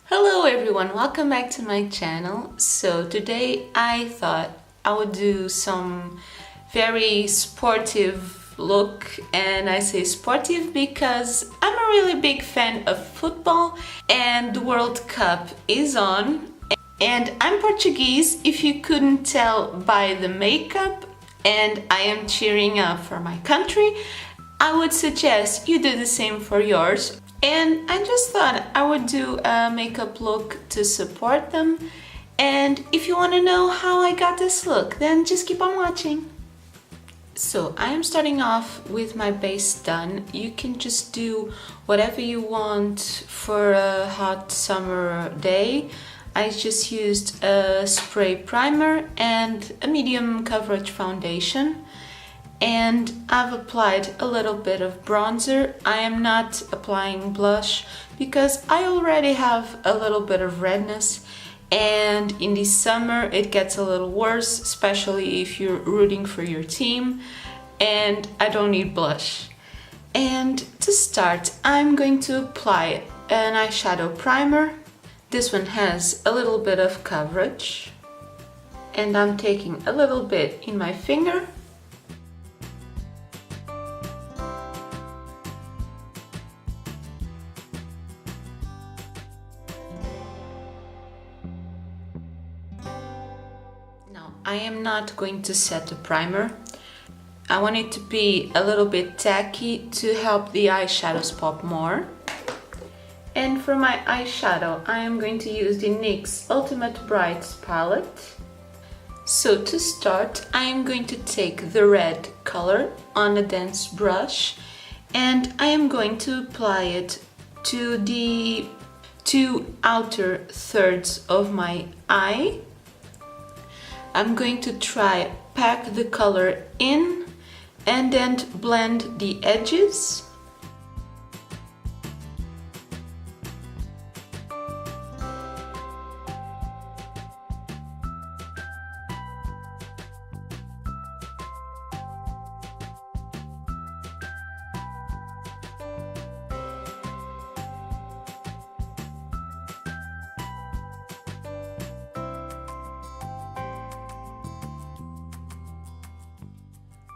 Hello everyone, welcome back to my channel. So today I thought I would do some very sportive look, and I say sportive because I'm a really big fan of football and the World Cup is on, and I'm Portuguese if you couldn't tell by the makeup, and I am cheering up for my country. I would suggest you do the same for yours. And I just thought I would do a makeup look to support them. And if you want to know how I got this look, then just keep on watching. So I am starting off with my base done. You can just do whatever you want for a hot summer day. I just used a spray primer and a medium coverage foundation. And I've applied a little bit of bronzer. I am not applying blush because I already have a little bit of redness, and in the summer it gets a little worse, especially if you're rooting for your team, and I don't need blush. And to start, I'm going to apply an eyeshadow primer. This one has a little bit of coverage, and I'm taking a little bit in my finger. I am not going to set a primer. I want it to be a little bit tacky to help the eyeshadows pop more. And for my eyeshadow, I am going to use the NYX Ultimate Brights palette. So to start, I am going to take the red color on a dense brush, and I am going to apply it to the two outer thirds of my eye. I'm going to try pack the color in and then blend the edges.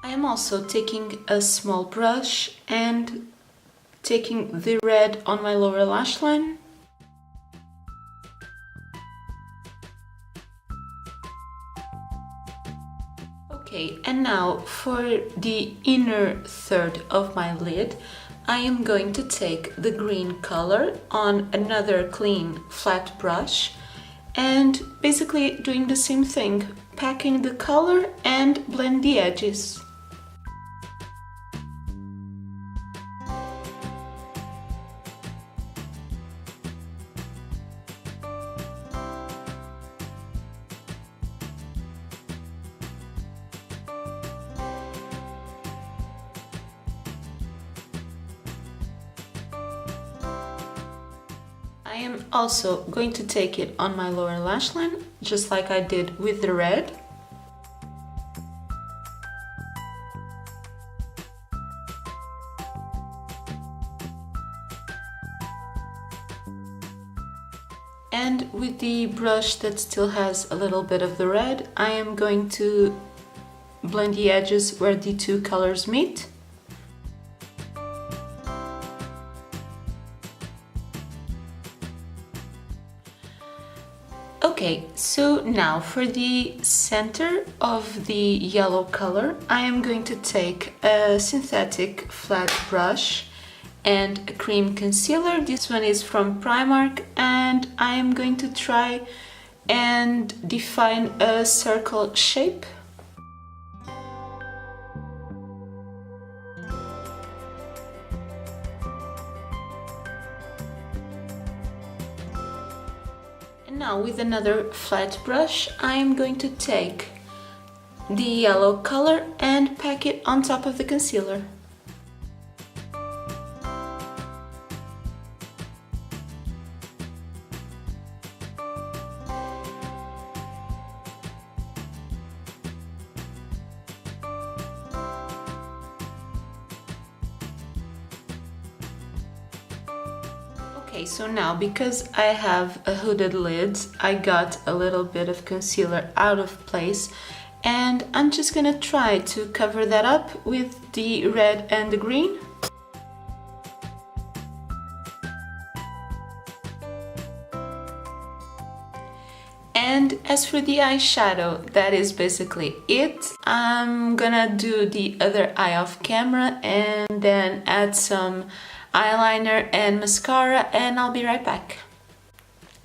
I am also taking a small brush and taking the red on my lower lash line. Okay, and now for the inner third of my lid, I am going to take the green color on another clean flat brush and basically doing the same thing, packing the color and blend the edges. I am also going to take it on my lower lash line, just like I did with the red. And with the brush that still has a little bit of the red, I am going to blend the edges where the two colors meet. Okay, so now for the center of the yellow color, I am going to take a synthetic flat brush and a cream concealer. This one is from Primark, and I am going to try and define a circle shape. Now with another flat brush, I am going to take the yellow color and pack it on top of the concealer. Okay, so now because I have a hooded lid, I got a little bit of concealer out of place, and I'm just gonna try to cover that up with the red and the green. And as for the eyeshadow, that is basically it. I'm gonna do the other eye off camera and then add some eyeliner and mascara, and I'll be right back.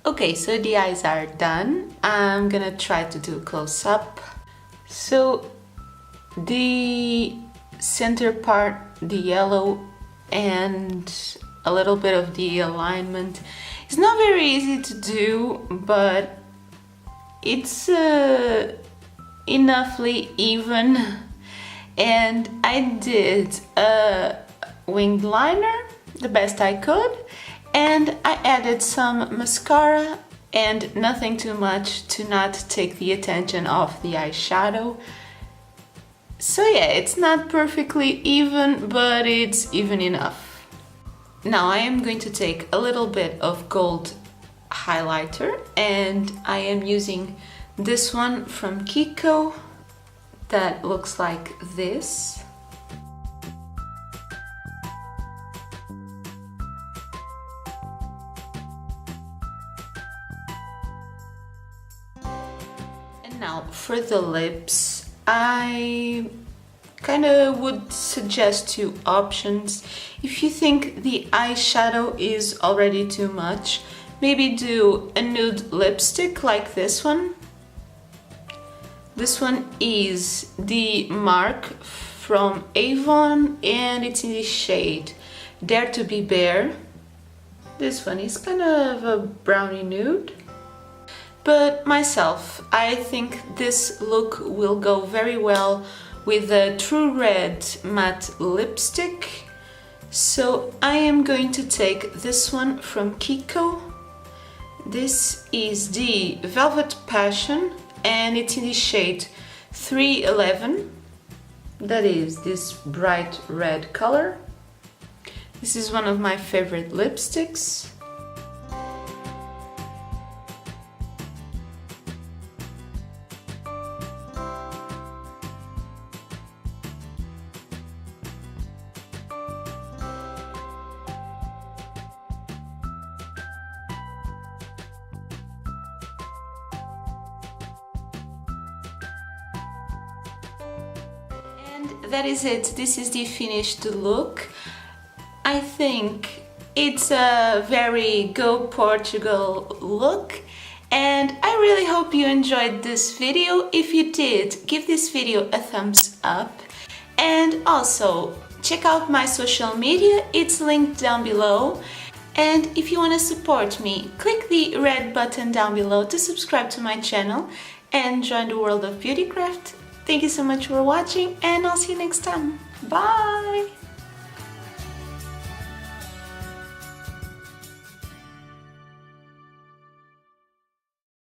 Okay, so the eyes are done. I'm gonna try to do a close-up. So the center part, the yellow and a little bit of the alignment, is not very easy to do, but it's enoughly even. And I did a winged liner the best I could, and I added some mascara and nothing too much to not take the attention off the eyeshadow. So yeah, it's not perfectly even, but it's even enough. Now I am going to take a little bit of gold highlighter, and I am using this one from Kiko that looks like this. And now for the lips, I kind of would suggest two options. If you think the eyeshadow is already too much, maybe do a nude lipstick like this one. This one is the Mark from Avon, and it's in the shade Dare to Be Bare. This one is kind of a brownie nude. But myself, I think this look will go very well with a True Red matte lipstick. So I am going to take this one from Kiko. This is the Velvet Passion, and it's in the shade 311. That is this bright red color. This is one of my favorite lipsticks. That is it. This is the finished look. I think it's a very Go Portugal look, and I really hope you enjoyed this video. If you did, give this video a thumbs up, and also check out my social media, it's linked down below. And if you want to support me, click the red button down below to subscribe to my channel and join the world of BeautyCraft. Thank you so much for watching, and I'll see you next time. Bye!